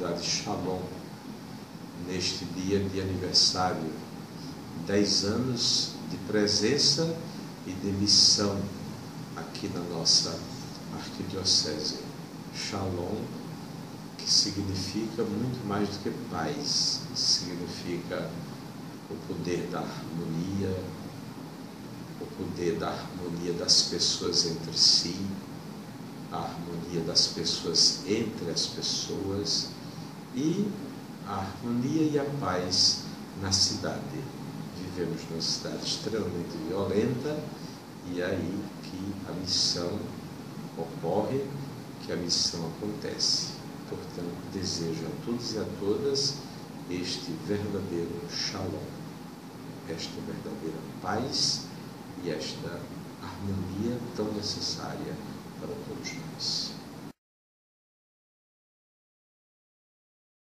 Comunidade Shalom, neste dia de aniversário, 10 anos de presença e de missão aqui na nossa arquidiocese. Shalom, que significa muito mais do que paz, significa o poder da harmonia, o poder da harmonia das pessoas entre si, a harmonia das pessoas entre as pessoas e a harmonia e a paz na cidade. Vivemos numa cidade extremamente violenta e é aí que a missão ocorre, que a missão acontece. Portanto, desejo a todos e a todas este verdadeiro shalom, esta verdadeira paz e esta harmonia tão necessária